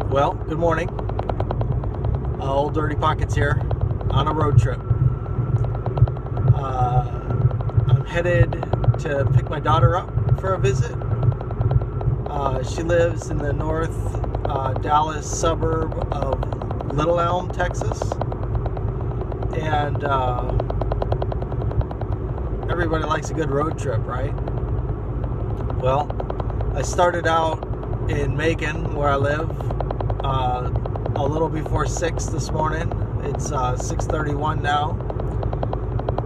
Well, good morning. Old Dirty Pockets here on a road trip. I'm headed to pick my daughter up for a visit. She lives in the North Dallas suburb of Little Elm, Texas. And everybody likes a good road trip, right? Well, I started out in Macon, where I live, a little before 6 this morning. It's 6:31 now.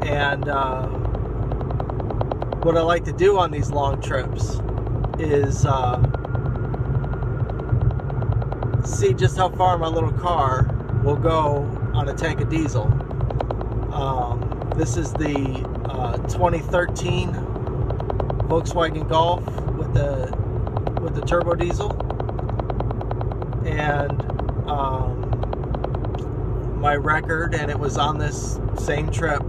And what I like to do on these long trips is see just how far my little car will go on a tank of diesel. This is the 2013 Volkswagen Golf with the turbo diesel, and my record, and it was on this same trip,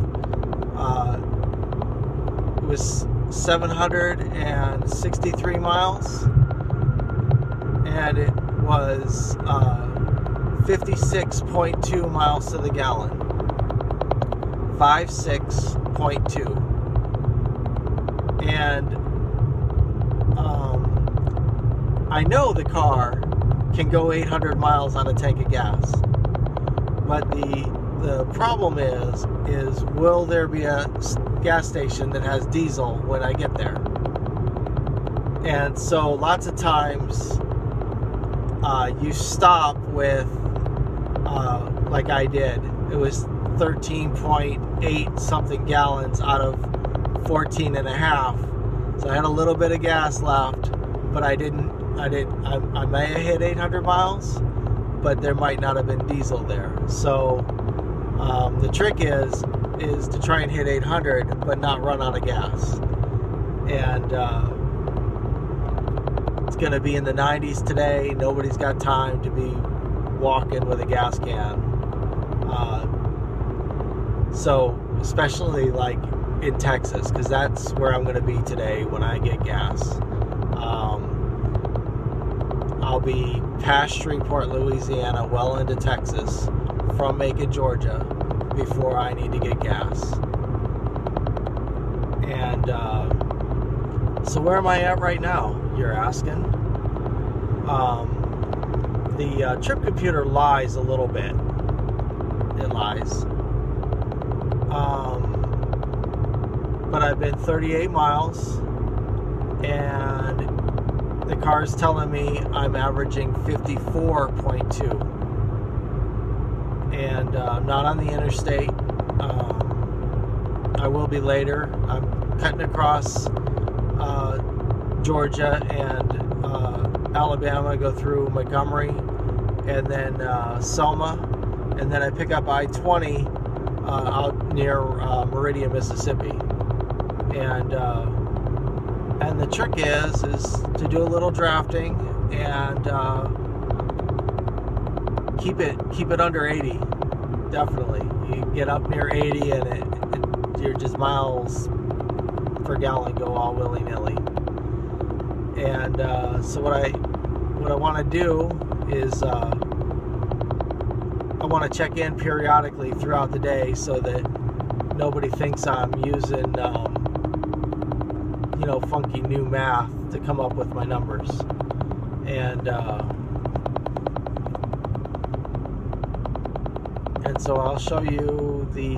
it was 763 miles, and it was 56.2 miles to the gallon. 56.2. And I know the car can go 800 miles on a tank of gas, but the problem is will there be a gas station that has diesel when I get there? And so lots of times you stop with like I did. It was 13.8 something gallons out of 14 and a half. So I had a little bit of gas left, but I may have hit 800 miles, but there might not have been diesel there. So the trick is to try and hit 800, but not run out of gas. And it's going to be in the 90s today. Nobody's got time to be walking with a gas can. So especially like in Texas, because that's where I'm going to be today when I get gas. I'll be past Shreveport, Louisiana, well into Texas from Macon, Georgia, before I need to get gas. And so where am I at right now, you're asking? The trip computer lies a little bit. It lies. But I've been 38 miles, and the car's telling me I'm averaging 54.2. And I'm not on the interstate. I will be later. I'm cutting across Georgia and Alabama, go through Montgomery, and then Selma, and then I pick up I-20 out near Meridian, Mississippi. And the trick is to do a little drafting and keep it under 80. Definitely, you get up near 80, and you're just miles per gallon go all willy-nilly. And so what I want to do is I want to check in periodically throughout the day so that nobody thinks I'm using funky new math to come up with my numbers. And so I'll show you the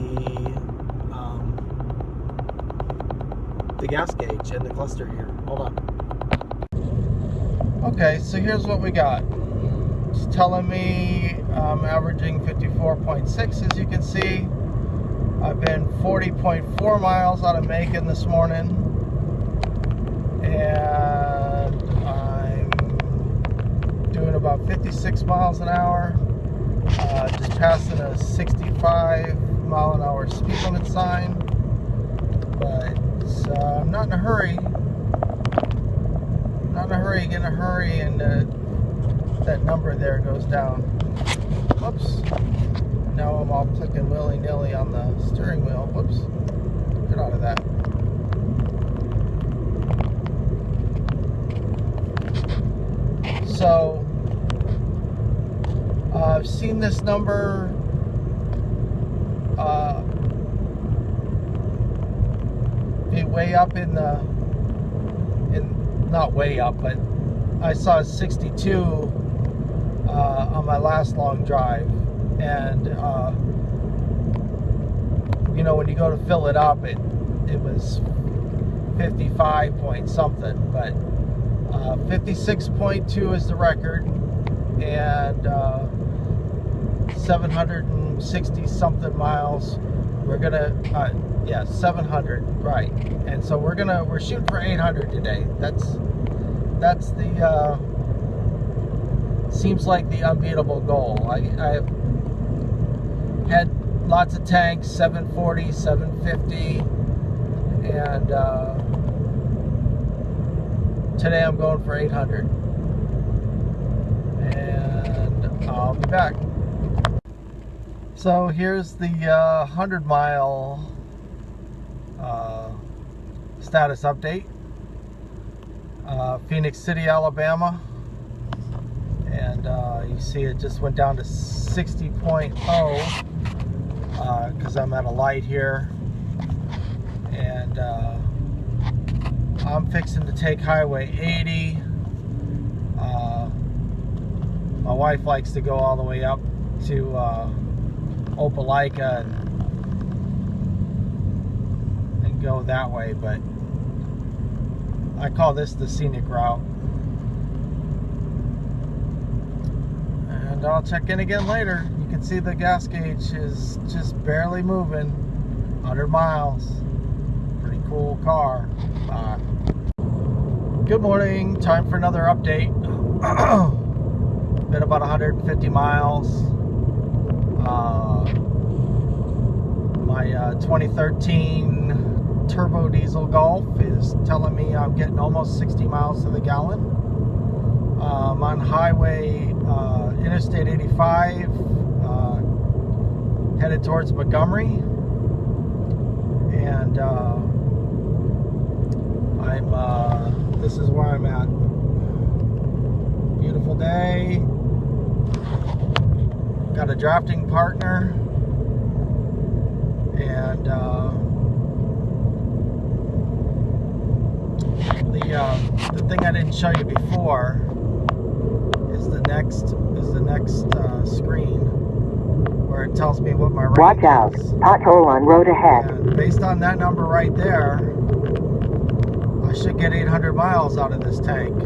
gas gauge and the cluster here. Hold on. Okay, so here's what we got. It's telling me I'm averaging 54.6, as you can see. I've been 40.4 miles out of Macon this morning, and I'm doing about 56 miles an hour, just passing a 65 mile an hour speed limit sign, but I'm not in a hurry. Get in a hurry, and that number there goes down. Whoops. Now I'm all clicking willy-nilly on the steering wheel. Whoops. Get out of that. So I've seen this number be way up not way up, but I saw 62 on my last long drive, and you know, when you go to fill it up, it was 55 point something, but 56.2 is the record, and 760 something miles. We're gonna yeah, 700, right? And so we're shooting for 800 today. That's the seems like the unbeatable goal. I've had lots of tanks, 740, 750, and today I'm going for 800, and I'll be back. So here's the 100-mile status update. Phoenix City, Alabama, and you see it just went down to 60.0 because I'm at a light here, and I'm fixing to take Highway 80. My wife likes to go all the way up to Opelika and go that way, but I call this the scenic route. And I'll check in again later. You can see the gas gauge is just barely moving. 100 miles. Pretty cool car. Good morning. Time for another update. Been about 150 miles. My 2013 turbo diesel Golf is telling me I'm getting almost 60 miles to the gallon. I'm on highway Interstate 85, headed towards Montgomery, and this is where I'm at. Beautiful day. Got a drafting partner, and the thing I didn't show you before is the next screen where it tells me what my range is. Watch out, pothole on road ahead. And based on that number right there, I should get 800 miles out of this tank.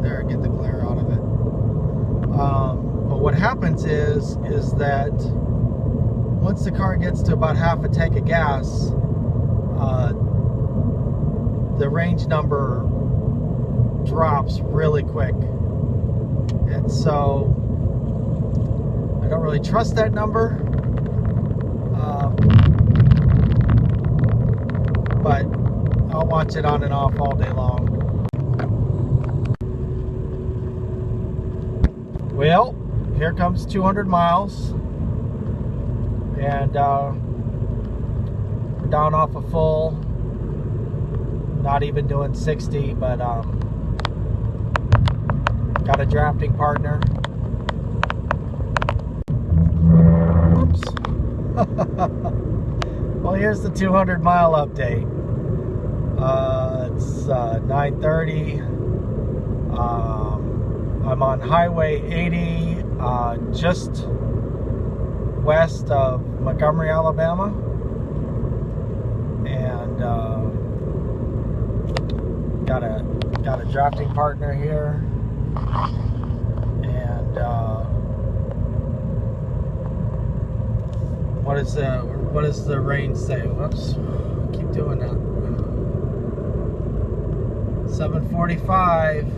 There, get the glare out of it. But what happens is that once the car gets to about half a tank of gas, the range number drops really quick, and so I don't really trust that number, but I'll watch it on and off all day long. Well, here comes 200 miles, and we're down off a full. Not even doing 60, but got a drafting partner. Oops. Well, here's the 200-mile update. It's 9:30. I'm on Highway 80, just west of Montgomery, Alabama, and got a drafting partner here, and what does the range say? Whoops, keep doing that. 745.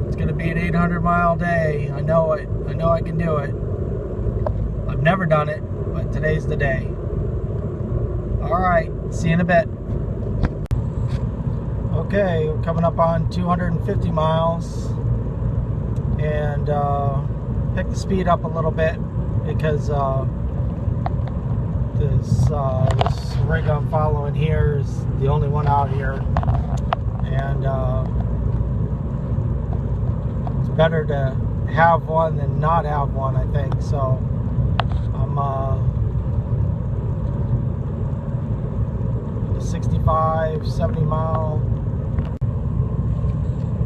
It's gonna be an 800-mile day. I know it. I know I can do it. I've never done it, but today's the day. All right, see you in a bit. Okay, we're coming up on 250 miles, and pick the speed up a little bit because this rig I'm following here is the only one out here, and it's better to have one than not have one, I think. So I'm 65, 70 mile.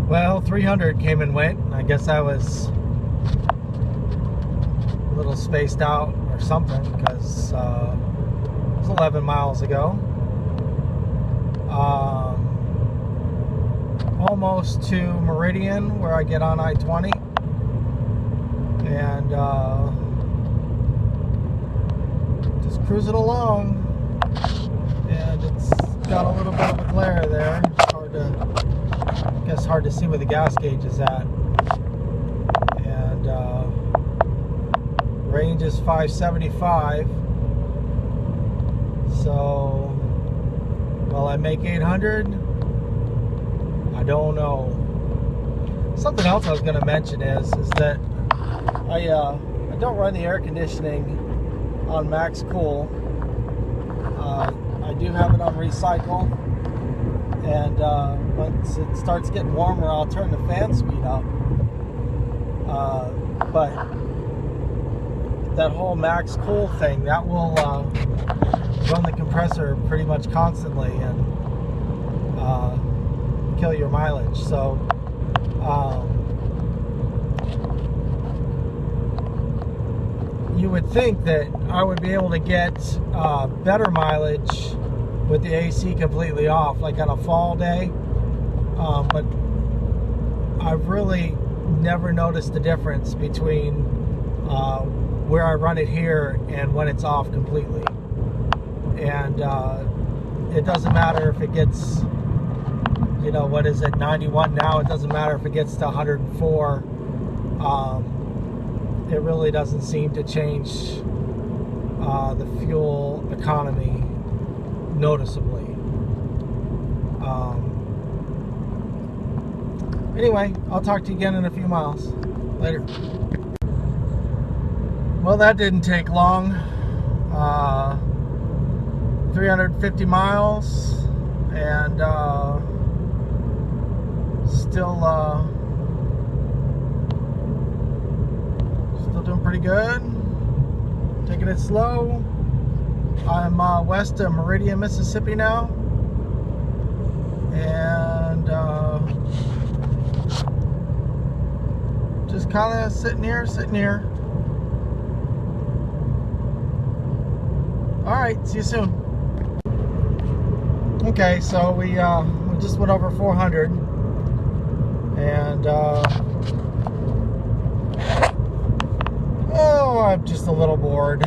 Well, 300 came and went. I guess I was a little spaced out or something, because it was 11 miles ago. Almost to Meridian, where I get on I-20, and just cruising along, and it's got a little bit of a glare there. It's hard to see where the gas gauge is at, and range is 575. So will I make 800? I don't know. Something else I was going to mention is that I don't run the air conditioning on max cool. I do have it on recycle, and once it starts getting warmer, I'll turn the fan speed up. But that whole max cool thing, that will run the compressor pretty much constantly and kill your mileage. So you would think that I would be able to get better mileage with the AC completely off, like on a fall day, but I've really never noticed the difference between where I run it here and when it's off completely. And it doesn't matter if it gets, you know, what is it, 91 now? It doesn't matter if it gets to 104. It really doesn't seem to change the fuel economy noticeably. Anyway, I'll talk to you again in a few miles. Later. Well, that didn't take long. 350 miles, and still doing pretty good. Taking it slow. I'm west of Meridian, Mississippi now, and just kind of sitting here. All right, see you soon. Okay, so we just went over 400, and oh, I'm just a little bored.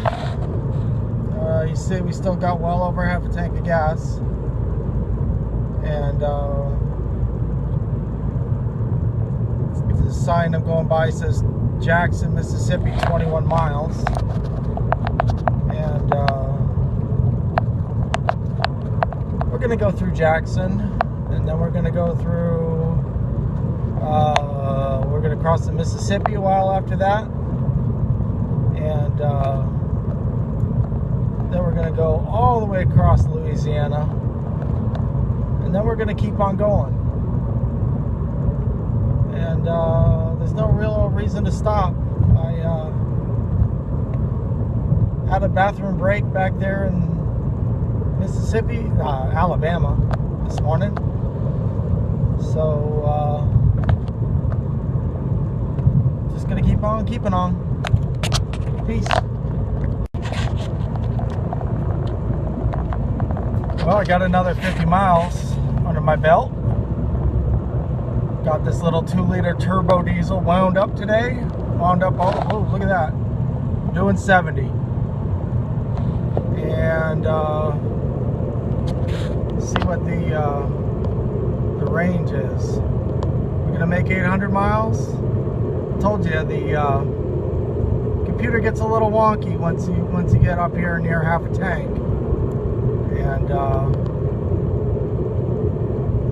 You see, we still got well over half a tank of gas, and the sign I'm going by says Jackson, Mississippi, 21 miles, and we're going to go through Jackson, and then we're going to go through, we're going to cross the Mississippi a while after that, and then we're going to go all the way across Louisiana, and then we're going to keep on going, and there's no real reason to stop. I had a bathroom break back there in Mississippi, Alabama this morning, so just gonna keep on keeping on. Peace. Well, I got another 50 miles under my belt. Got this little 2-liter turbo diesel wound up today. Wound up all, oh, look at that, doing 70. And see what the range is. We're gonna make 800 miles. I told you the computer gets a little wonky once you get up here near half a tank, and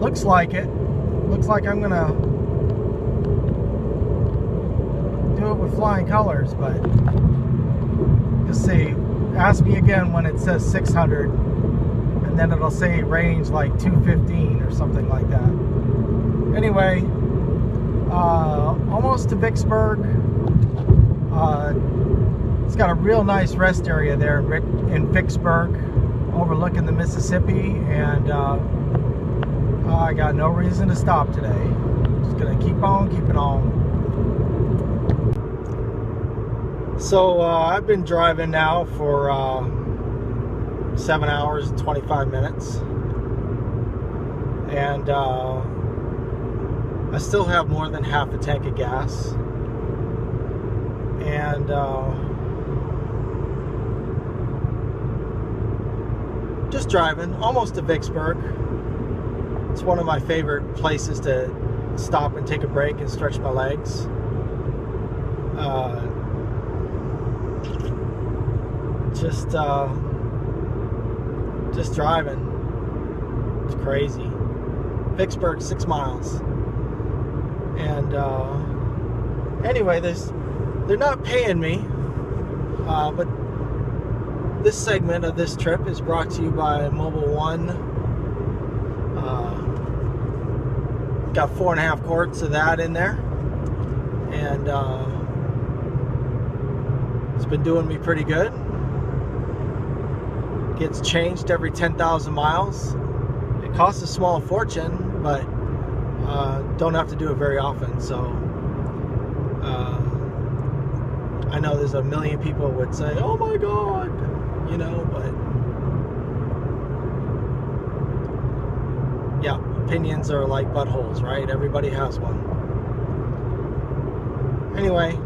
looks like I'm gonna do it with flying colors, but just see. Ask me again when it says 600, and then it'll say range like 215 or something like that. Anyway, Almost to Vicksburg. It's got a real nice rest area there in Vicksburg, overlooking the Mississippi, and I got no reason to stop today. Just gonna keep on keeping on. So I've been driving now for 7 hours and 25 minutes, and I still have more than half a tank of gas, and just driving almost to Vicksburg. It's one of my favorite places to stop and take a break and stretch my legs. Just driving. It's crazy. Vicksburg, 6 miles. And anyway, they're not paying me, but this segment of this trip is brought to you by Mobil 1. Got 4.5 quarts of that in there, and it's been doing me pretty good. Gets changed every 10,000 miles. It costs a small fortune, but don't have to do it very often. So I know there's a million people would say, "Oh my God," you know, but yeah, opinions are like buttholes, right? Everybody has one. Anyway,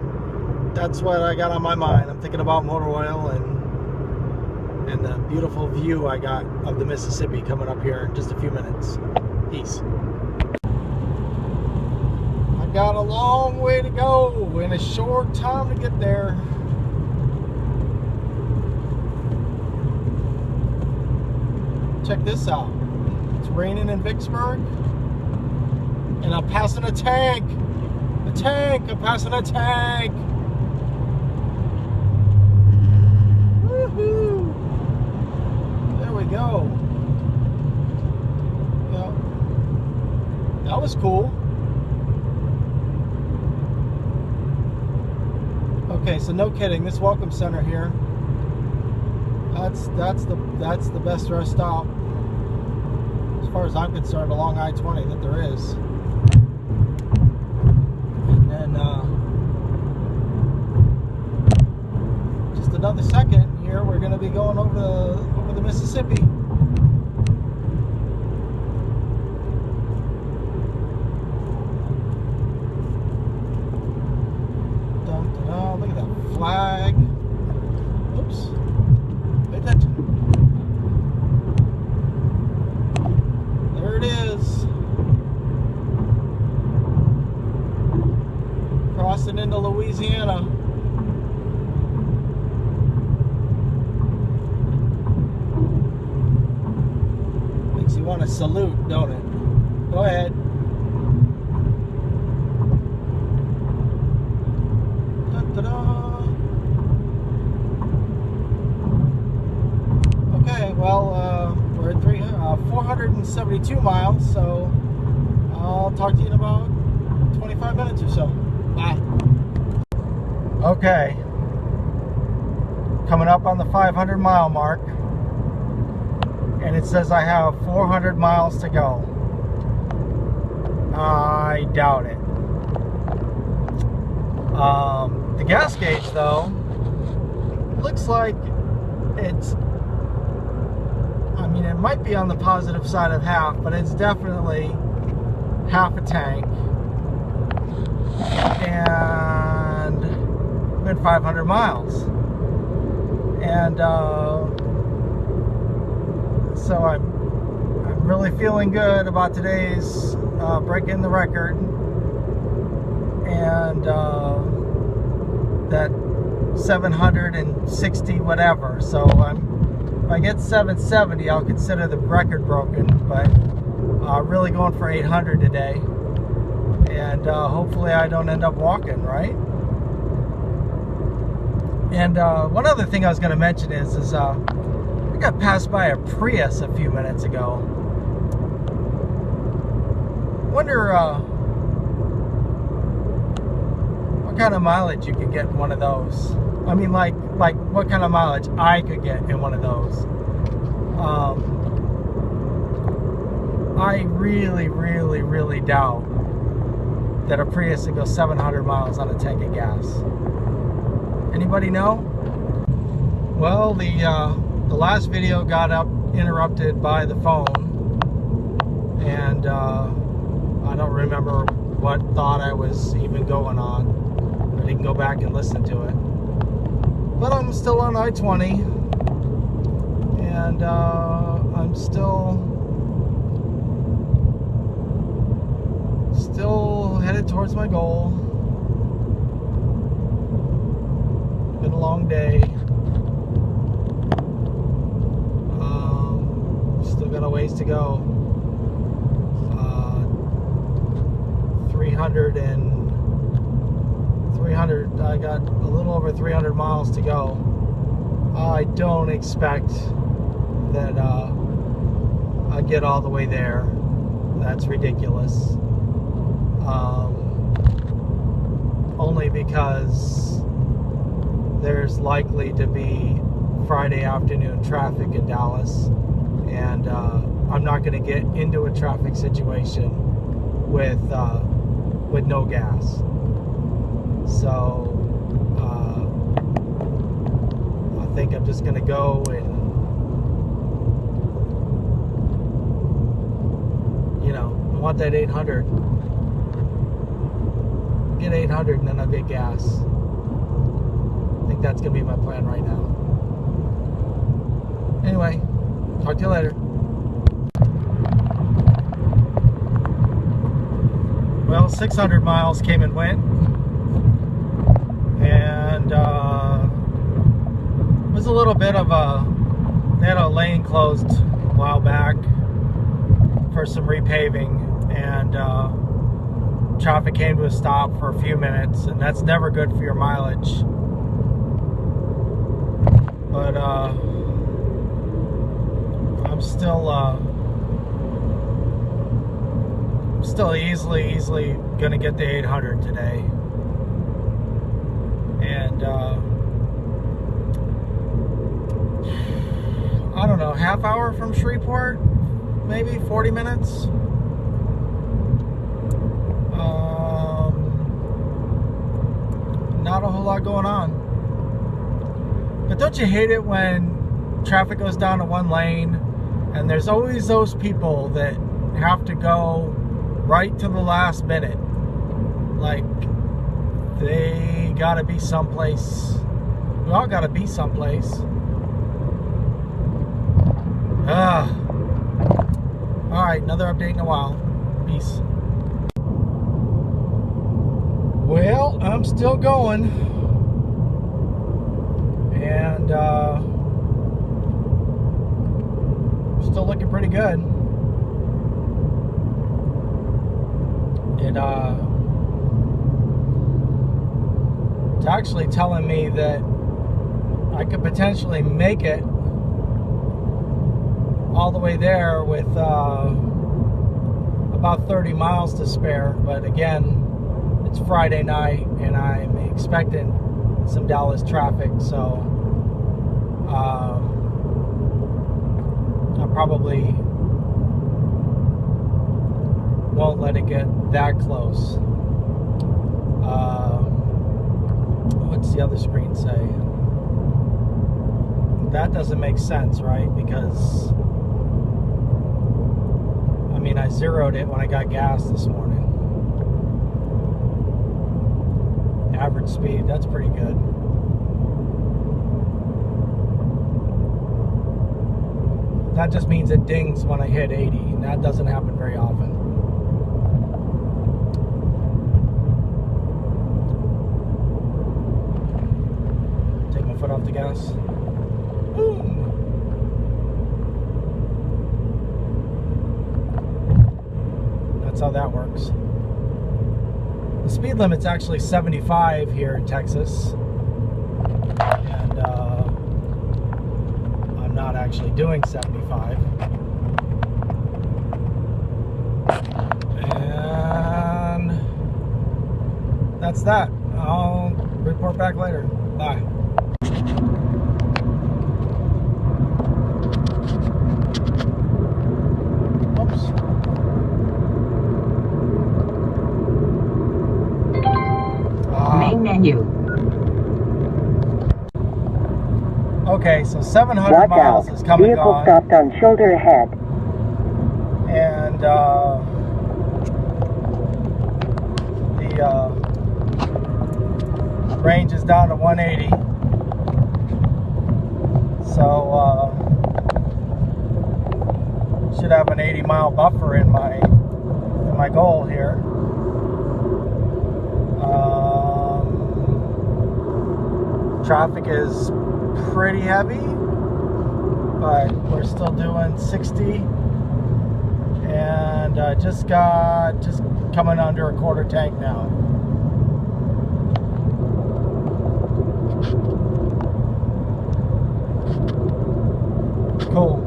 that's what I got on my mind. I'm thinking about motor oil and the beautiful view I got of the Mississippi coming up here in just a few minutes. Peace. I got a long way to go and a short time to get there. Check this out. It's raining in Vicksburg, and I'm passing a tank. A tank. I'm passing a tank. Woohoo! There we go. Yeah, that was cool. Okay, so no kidding. This welcome center here. That's the best rest stop, as far as I'm concerned, along I-20 that there is. And then just another second here, we're going to be going over the Mississippi. Look at that flag. Oops. Pay attention. There it is. Crossing into Louisiana. Makes you want to salute, don't it? Go ahead. Okay, well, we're at 472 miles, so I'll talk to you in about 25 minutes or so. Bye. Okay, coming up on the 500 mile mark, and it says I have 400 miles to go. I doubt it. The gas gauge, though, looks like it's, I mean, it might be on the positive side of half, but it's definitely half a tank. And I'm at 500 miles. And so I'm really feeling good about today's breaking the record. And that 760 whatever. So if I get 770, I'll consider the record broken. But really going for 800 today, and hopefully I don't end up walking, right? And one other thing I was going to mention is I got passed by a Prius a few minutes kind of mileage you could get in one of those. I mean, like what kind of mileage I could get in one of those. I really, really, really doubt that a Prius can go 700 miles on a tank of gas. Anybody know? Well, the last video got interrupted by the phone, and I don't remember what thought I was even going on. I didn't go back and listen to it. But I'm still on I-20, and I'm still headed towards my goal. Been a long day. Still got a ways to go. 300. I got a little over 300 miles to go. I don't expect that I get all the way there. That's ridiculous. Only because there's likely to be Friday afternoon traffic in Dallas, and I'm not going to get into a traffic situation with no gas. So I think I'm just going to go and, you know, I want that 800. Get 800 and then I'll get gas. I think that's going to be my plan right now. Anyway, talk to you later. Well, 600 miles came and went, and it was a little bit of they had a lane closed a while back for some repaving, and traffic came to a stop for a few minutes, and that's never good for your mileage. But I'm still easily gonna get the 800 today, and I don't know, half hour from Shreveport, maybe 40 minutes. Not a whole lot going on. But don't you hate it when traffic goes down to one lane, and there's always those people that have to go right to the last minute? Like, they gotta be someplace. We all gotta be someplace. Alright, another update in a while. Peace. Well, I'm still going, and still looking pretty good. It's actually telling me that I could potentially make it all the way there with about 30 miles to spare, but again, it's Friday night, and I'm expecting some Dallas traffic, so I probably won't let it get that close. What's the other screen say? That doesn't make sense, right? Because, I mean, I zeroed it when I got gas this morning. Average speed, that's pretty good. That just means it dings when I hit 80, and that doesn't happen very often. Take my foot off the gas. Boom. That's how that works. The speed limit's actually 75 here in Texas, and I'm not actually doing 75. And that's that. I'll report back later. Bye. Oops. Main menu. Okay, so 700 Watch miles out. is come and Vehicle gone. stopped on shoulder ahead. And the range is down to 180. So should have an 80-mile buffer in my goal here. Traffic is pretty heavy, but we're still doing 60. And just coming under a quarter tank now. Cool.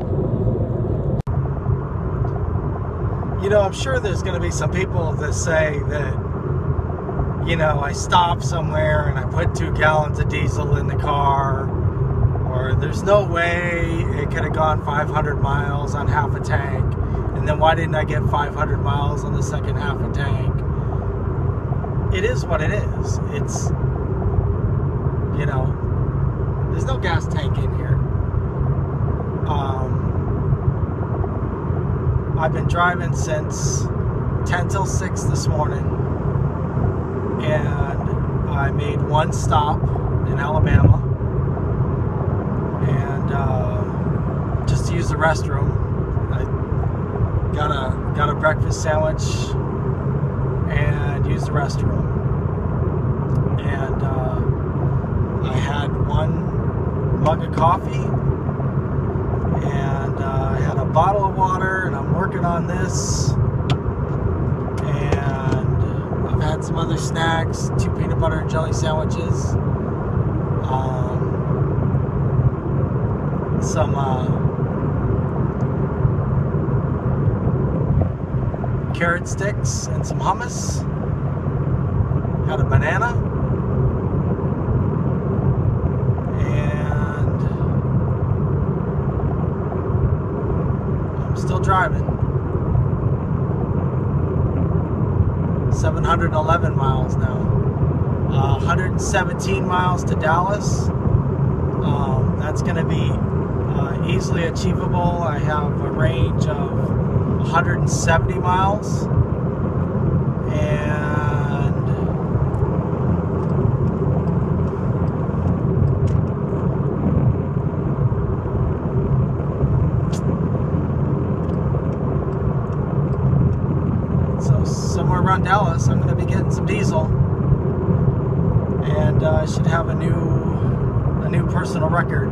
You know, I'm sure there's going to be some people that say that, you know, I stopped somewhere and I put 2 gallons of diesel in the car, or there's no way it could have gone 500 miles on half a tank. And then why didn't I get 500 miles on the second half a tank? It is what it is. It's, you know, there's no gas tank in here. I've been driving since 10 till 6 this morning. And I made one stop in Alabama. And just to use the restroom. Got a breakfast sandwich and used the restroom. And I had one mug of coffee and I had a bottle of water, and I'm working on this. And I've had some other snacks, 2 peanut butter and jelly sandwiches, some carrot sticks and some hummus. Had a banana. And I'm still driving. 711 miles now. 117 miles to Dallas. That's going to be easily achievable. I have a range of 170 miles, and so somewhere around Dallas I'm going to be getting some diesel, and I should have a new personal record.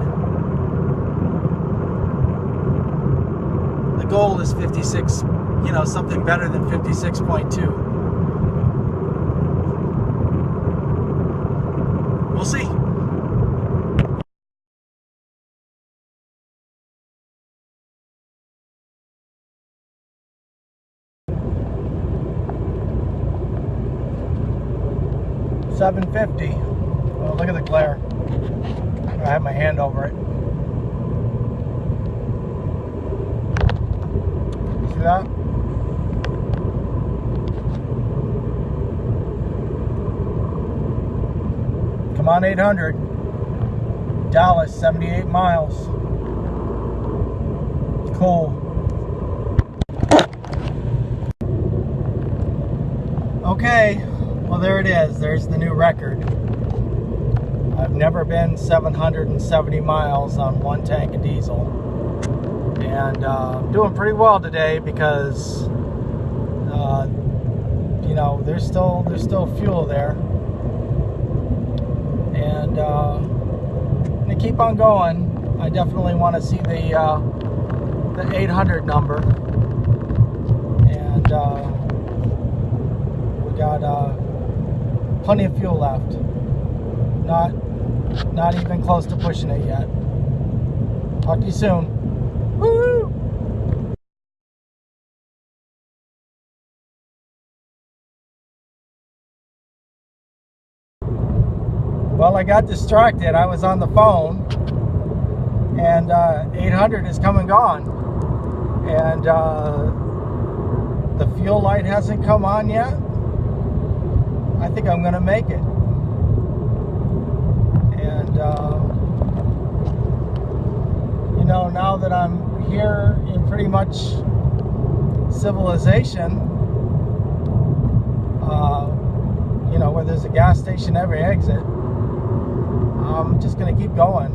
The goal is 56, you know, something better than 56.2. We'll see. $7.50. Oh, look at the glare. I have my hand over it. See that? Come on, 800. Dallas, 78 miles. Cool. Okay, well there it is. There's the new record. I've never been 770 miles on one tank of diesel. And I'm doing pretty well today because, you know, there's still fuel there. And to keep on going, I definitely want to see the 800 number. And we got plenty of fuel left. Not even close to pushing it yet. Talk to you soon. Woo! Well, I got distracted. I was on the phone, and 800 is come and gone, and the fuel light hasn't come on yet. I think I'm gonna make it. And you know, now that I'm here in pretty much civilization, you know, where there's a gas station every exit, I'm just gonna keep going.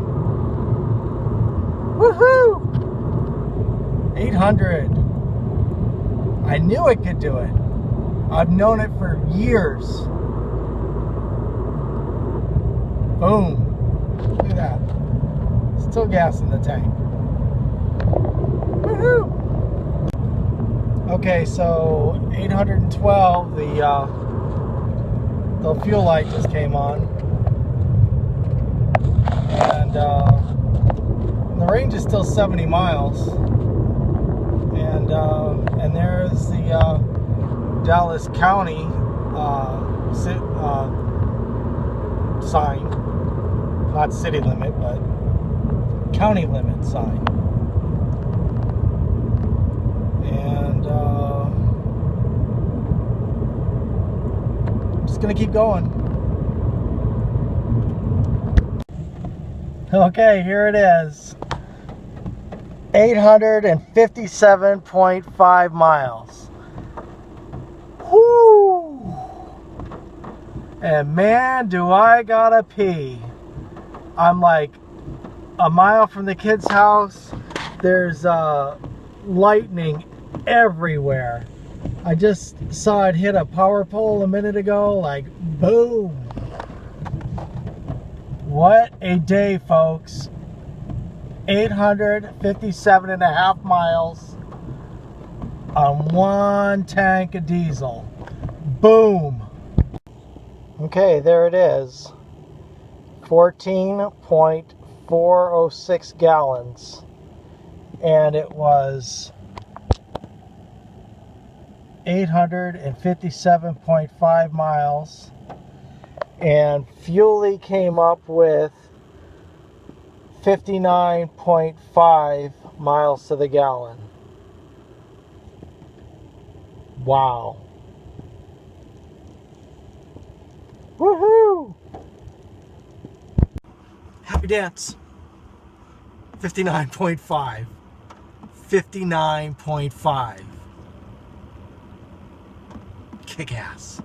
Woohoo! 800. I knew it could do it. I've known it for years. Boom. Look at that. Still gas in the tank. Woohoo! Okay, so 812, the fuel light just came on. And the range is still 70 miles. And there's the Dallas County sign, not city limit, but county limit sign. And I'm just gonna keep going. Okay, here it is. 857.5 miles. Whoo! And man, do I gotta pee. I'm like a mile from the kid's house. There's lightning everywhere. I just saw it hit a power pole a minute ago, like boom. What a day, folks. 857.5 miles on one tank of diesel. Boom. Okay, there it is. 14.406 gallons. And it was 857.5 miles. And Fuelie came up with 59.5 miles to the gallon. Wow. Woohoo! Happy dance. 59.5. 59.5. Kick ass.